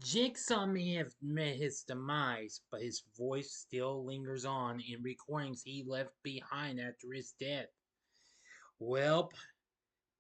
Jigsaw may have met his demise, but his voice still lingers on in recordings he left behind after his death. Well,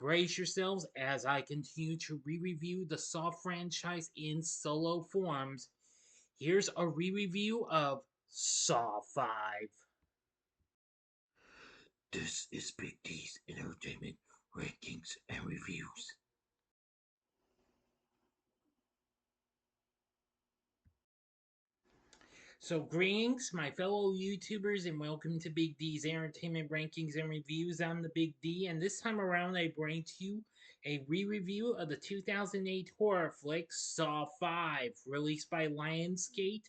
brace yourselves as I continue to re-review the Saw franchise in solo forms. Here's a re-review of Saw 5. This is Big D's Entertainment Rankings and Reviews. So, greetings, my fellow YouTubers, and welcome to Big D's Entertainment Rankings and Reviews. I'm the Big D, and this time around, I bring to you a re review of the 2008 horror flick Saw 5, released by Lionsgate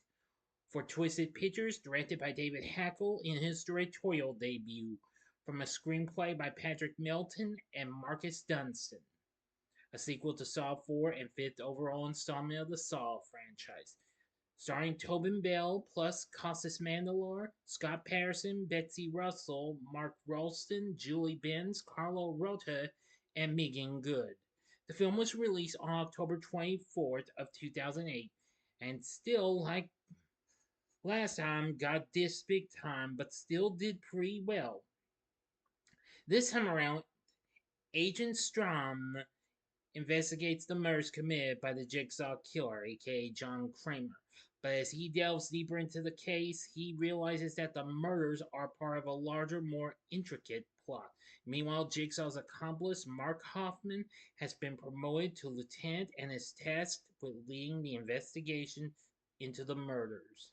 for Twisted Pictures, directed by David Hackle in his directorial debut, from a screenplay by Patrick Melton and Marcus Dunstan. A sequel to Saw 4 and fifth overall installment of the Saw franchise. Starring Tobin Bell plus Costas Mandylor, Scott Patterson, Betsy Russell, Mark Rolston, Julie Benz, Carlo Rota, and Meagan Good. The film was released on October 24th of 2008 and still, like last time, got this big time, but still did pretty well. This time around, Agent Strom investigates the murders committed by the Jigsaw Killer, aka John Kramer. But as he delves deeper into the case, he realizes that the murders are part of a larger, more intricate plot. Meanwhile, Jigsaw's accomplice, Mark Hoffman, has been promoted to lieutenant and is tasked with leading the investigation into the murders.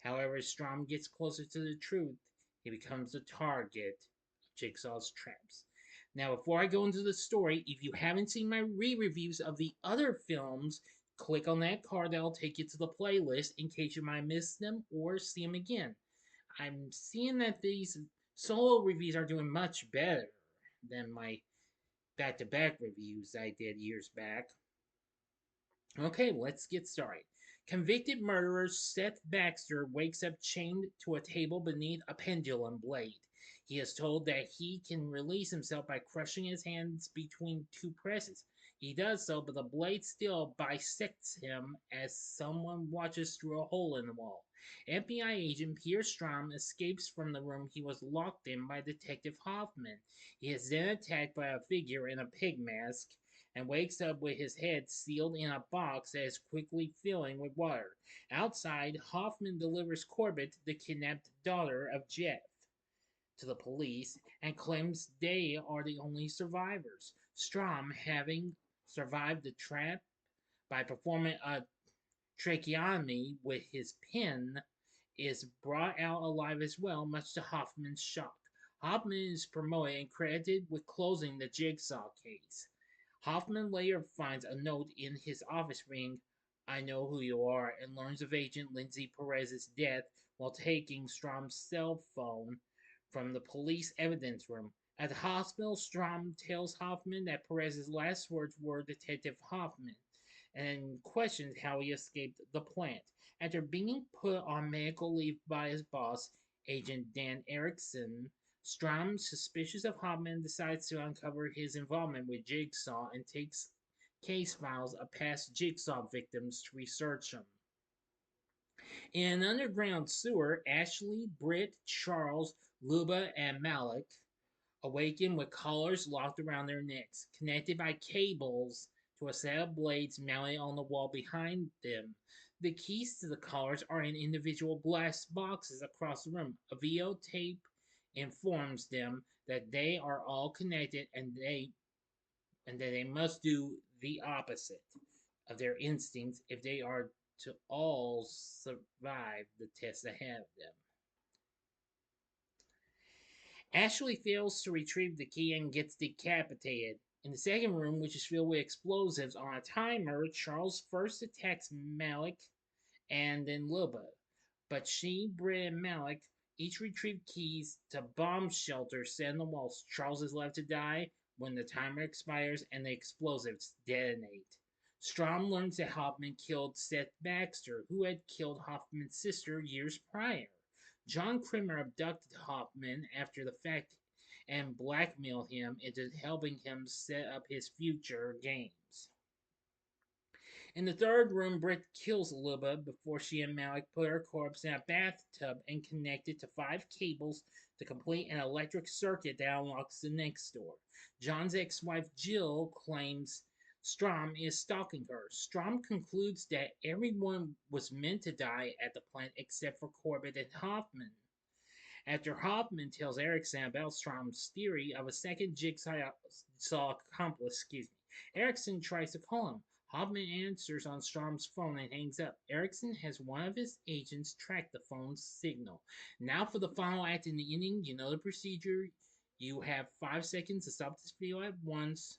However, as Strom gets closer to the truth, he becomes the target of Jigsaw's traps. Now, before I go into the story, if you haven't seen my re-reviews of the other films, click on that card that'll take you to the playlist in case you might miss them or see them again. I'm seeing that these solo reviews are doing much better than my back-to-back reviews I did years back. Okay, let's get started. Convicted murderer Seth Baxter wakes up chained to a table beneath a pendulum blade. He is told that he can release himself by crushing his hands between two presses. He does so, but the blade still bisects him as someone watches through a hole in the wall. FBI agent Pierre Strom escapes from the room he was locked in by Detective Hoffman. He is then attacked by a figure in a pig mask and wakes up with his head sealed in a box that is quickly filling with water. Outside, Hoffman delivers Corbett, the kidnapped daughter of Jeff, to the police and claims they are the only survivors. Strom, having survived the trap by performing a tracheotomy with his pen, is brought out alive as well, much to Hoffman's shock. Hoffman is promoted and credited with closing the Jigsaw case. Hoffman later finds a note in his office reading, "I know who you are," and learns of Agent Lindsay Perez's death while taking Strom's cell phone from the police evidence room. At the hospital, Strom tells Hoffman that Perez's last words were Detective Hoffman and questions how he escaped the plant. After being put on medical leave by his boss, Agent Dan Erickson, Strom, suspicious of Hoffman, decides to uncover his involvement with Jigsaw and takes case files of past Jigsaw victims to research them. In an underground sewer, Ashley, Britt, Charles, Luba, and Malik awaken with collars locked around their necks, connected by cables to a set of blades mounted on the wall behind them. The keys to the collars are in individual glass boxes across the room. A videotape informs them that they are all connected and that they must do the opposite of their instincts if they are to all survive the test ahead of them. Ashley fails to retrieve the key and gets decapitated. In the second room, which is filled with explosives on a timer, Charles first attacks Malik and then Luba. But she, Britt, and Malik each retrieve keys to bomb shelters set in the walls. Charles is left to die when the timer expires and the explosives detonate. Strom learns that Hoffman killed Seth Baxter, who had killed Hoffman's sister years prior. John Kramer abducted Hoffman after the fact and blackmailed him into helping him set up his future games. In the third room, Britt kills Luba before she and Malik put her corpse in a bathtub and connect it to 5 cables to complete an electric circuit that unlocks the next door. John's ex-wife Jill claims Strom is stalking her. Strom concludes that everyone was meant to die at the plant except for Corbett and Hoffman. After Hoffman tells Erickson about Strom's theory of a second jigsaw accomplice, Erickson tries to call him. Hoffman answers on Strom's phone and hangs up. Erickson has one of his agents track the phone's signal. Now for the final act in the inning, you know the procedure. You have 5 seconds to stop this video at once.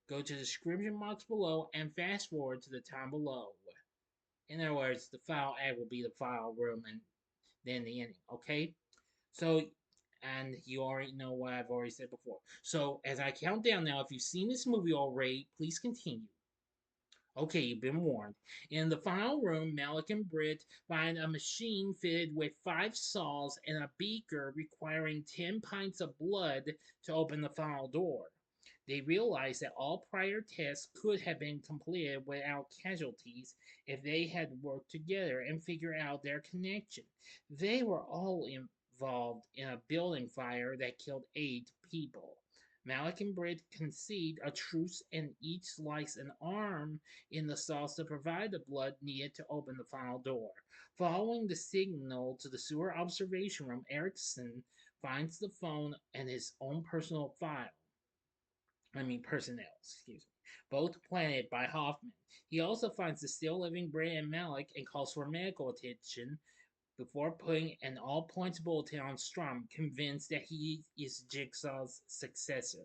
Go to the description box below and fast forward to the time below. In other words, the final act will be the final room and then the inning, okay? So, and you already know what I've already said before. So, as I count down now, if you've seen this movie already, please continue. Okay, you've been warned. In the final room, Malik and Britt find a machine fitted with 5 saws and a beaker requiring 10 pints of blood to open the final door. They realize that all prior tests could have been completed without casualties if they had worked together and figured out their connection. They were all involved in a building fire that killed 8 people. Malik and Britt concede a truce and each slice an arm in the sauce to provide the blood needed to open the final door. Following the signal to the sewer observation room, Erickson finds the phone and his own personal file. Personnel, excuse me, both planted by Hoffman. He also finds the still living Britt and Malik and calls for medical attention before putting an all points bulletin on Strom, convinced that he is Jigsaw's successor.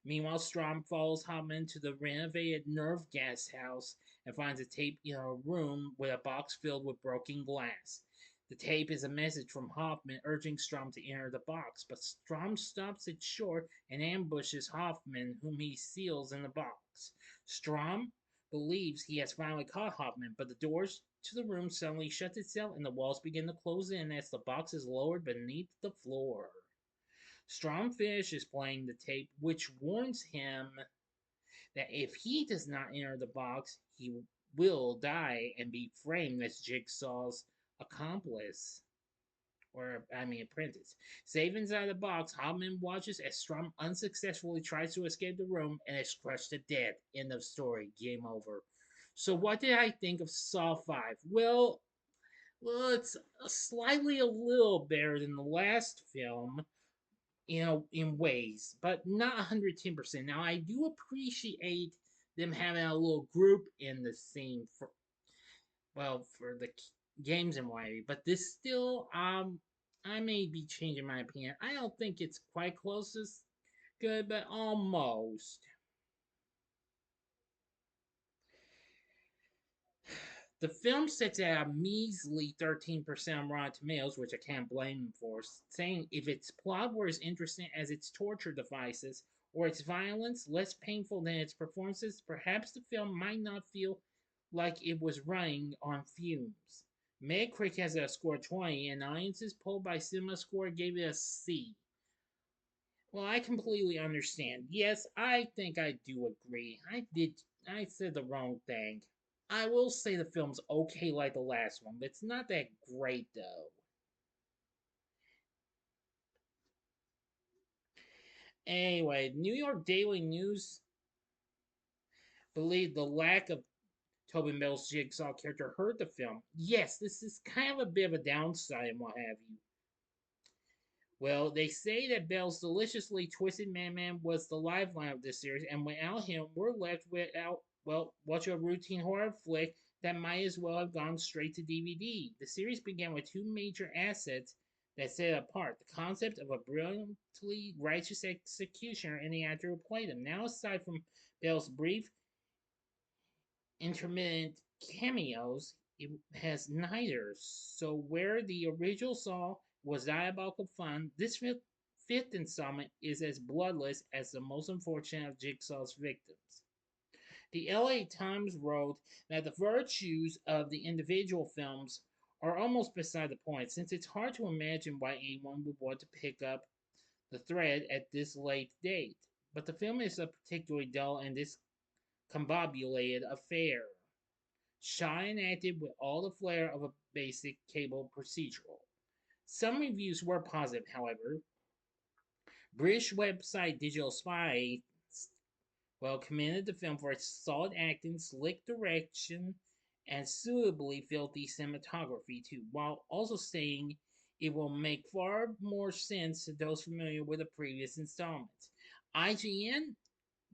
Meanwhile, Strom follows Hoffman to the renovated nerve gas house and finds a tape in a room with a box filled with broken glass. The tape is a message from Hoffman urging Strom to enter the box, but Strom stops it short and ambushes Hoffman, whom he seals in the box. Strom believes he has finally caught Hoffman, but the doors to the room suddenly shuts itself and the walls begin to close in as the box is lowered beneath the floor. Strom finishes playing the tape, which warns him that if he does not enter the box, he will die and be framed as Jigsaw's accomplice. Apprentice. Safe inside the box, Hoffman watches as Strom unsuccessfully tries to escape the room and is crushed to death. End of story. Game over. So, what did I think of Saw 5? Well, it's slightly a little better than the last film, in ways, but not 110%. Now, I do appreciate them having a little group in the scene for the games and why, but this still, I may be changing my opinion. I don't think it's quite close as good, but almost. The film sits at a measly 13% on Rotten Tomatoes, which I can't blame them for, saying if its plot were as interesting as its torture devices or its violence less painful than its performances, perhaps the film might not feel like it was running on fumes. Metacritic has it a score 20, and audiences polled by CinemaScore gave it a C. Well, I completely understand. Yes, I think I do agree. I said the wrong thing. I will say the film's okay like the last one, but it's not that great though. Anyway, New York Daily News believed the lack of Tobin Bell's Jigsaw character hurt the film. Yes, this is kind of a bit of a downside and what have you. Well, they say that Bell's deliciously twisted madman was the lifeline of this series, and without him, we're left without, watch a routine horror flick that might as well have gone straight to DVD. The series began with 2 major assets that set it apart: the concept of a brilliantly righteous executioner and the actor who played him. Now, aside from Bell's brief, intermittent cameos, it has neither. So, where the original Saw was diabolical fun, this fifth installment is as bloodless as the most unfortunate of Jigsaw's victims. The LA Times wrote that the virtues of the individual films are almost beside the point, since it's hard to imagine why anyone would want to pick up the thread at this late date. But the film is a particularly dull and discombobulated affair. shot and acted with all the flair of a basic cable procedural. Some reviews were positive, however. British website Digital Spy commended the film for its solid acting, slick direction, and suitably filthy cinematography too, while also saying it will make far more sense to those familiar with the previous installments. IGN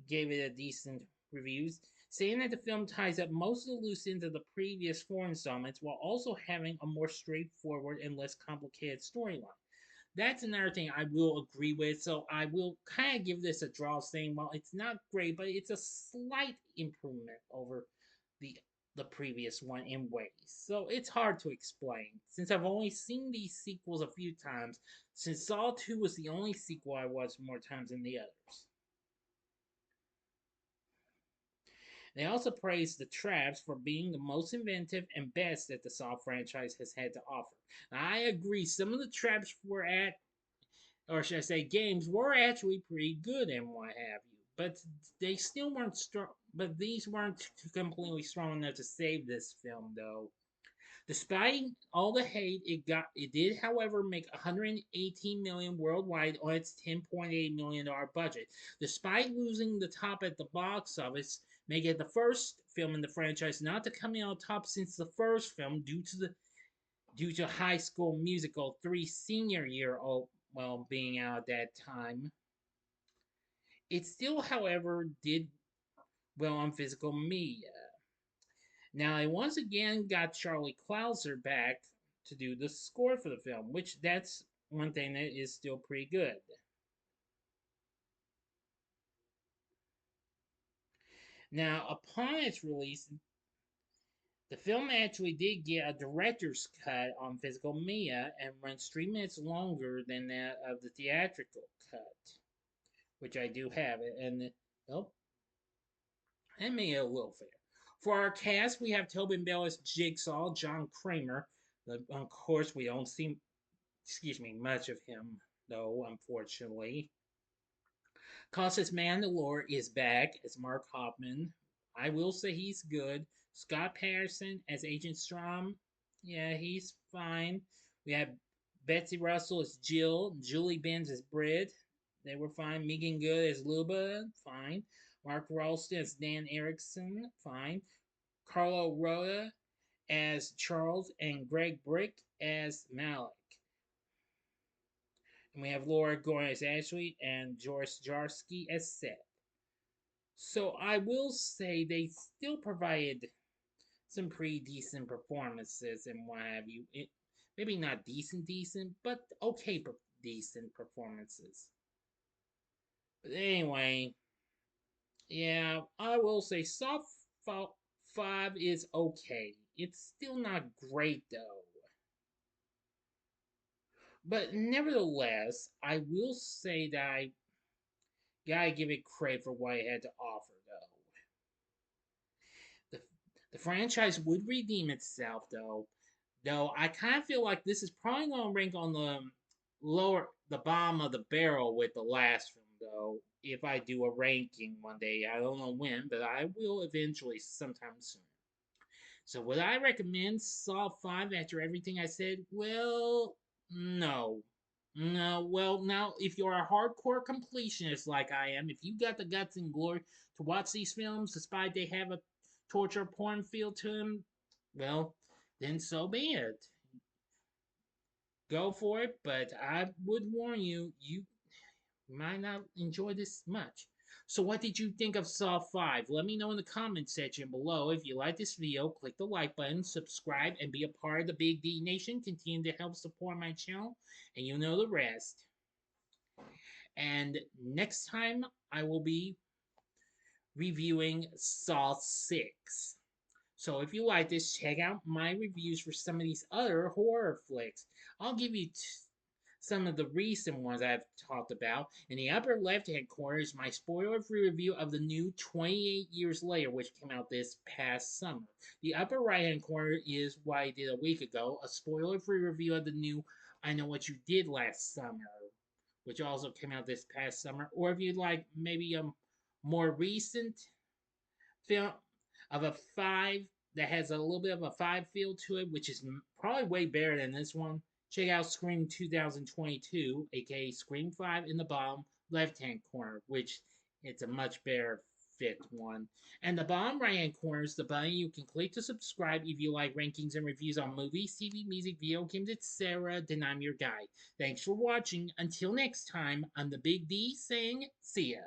gave it a decent reviews, saying that the film ties up most of the loose ends of the previous four installments while also having a more straightforward and less complicated storyline. That's another thing I will agree with. So I will kind of give this a draw, saying, well, it's not great, but it's a slight improvement over the the previous one in ways. So it's hard to explain since I've only seen these sequels a few times. Since Saw 2 was the only sequel I watched more times than the others. They also praised the traps for being the most inventive and best that the Saw franchise has had to offer. Now, I agree, some of the traps were at, or should I say, games were actually pretty good and what have you. But they still weren't strong. But these weren't completely strong enough to save this film, though. Despite all the hate it did, however, make 118 million worldwide on its 10.8 million dollar budget. Despite losing the top at the box office, making it the first film in the franchise not to come out top since the first film due to High School Musical 3 senior year being out at that time. It still, however, did well on physical media. Now, I once again got Charlie Clouser back to do the score for the film, which that's one thing that is still pretty good. Now, upon its release, the film actually did get a director's cut on physical media and runs 3 minutes longer than that of the theatrical cut, which I do have it, and well, that made it a little fair. For our cast, we have Tobin Bell as Jigsaw, John Kramer. Of course, we don't see, much of him though, unfortunately. Costas Mandylor is back as Mark Hoffman. I will say he's good. Scott Patterson as Agent Strom. Yeah, he's fine. We have Betsy Russell as Jill. Julie Benz as Britt. They were fine. Meagan Good as Luba. Fine. Mark Rolston as Dan Erickson. Fine. Carlo Rota as Charles. And Greg Brick as Malik. And we have Laura Gorin as Ashley and Joris Jarsky as Seth. So I will say they still provided some pretty decent performances and what have you. Maybe not decent, but okay, decent performances. But anyway, yeah, I will say Soft 5 is okay. It's still not great though. But nevertheless, I will say that I gotta give it credit for what it had to offer though. The, the franchise would redeem itself though I kind of feel like this is probably going to rank on the bottom of the barrel with the last film, though. If I do a ranking one day, I don't know when, but I will eventually sometime soon. So, would I recommend Saw 5 after everything I said? Well, no. No, well, now, if you're a hardcore completionist like I am, if you got the guts and glory to watch these films despite they have a torture porn feel to them, well, then so be it. Go for it, but I would warn you, you might not enjoy this much. So, what did you think of Saw 5? Let me know in the comment section below. If you like this video, click the like button, subscribe, and be a part of the Big D Nation. Continue to help support my channel, and you know the rest. And next time, I will be reviewing Saw 6. So if you like this, check out my reviews for some of these other horror flicks. I'll give you some of the recent ones I've talked about. In the upper left-hand corner is my spoiler-free review of the new 28 Years Later, which came out this past summer. The upper right-hand corner is what I did a week ago, a spoiler-free review of the new I Know What You Did Last Summer, which also came out this past summer. Or if you'd like maybe a more recent film of a that has a little bit of a 5 feel to it, which is probably way better than this one. Check out Scream 2022, aka Scream 5, in the bottom left hand corner, which it's a much better fit one. And the bottom right hand corner is the button you can click to subscribe if you like rankings and reviews on movies, TV, music, video games, etc. Then I'm your guide. Thanks for watching. Until next time, I'm the Big D saying see ya.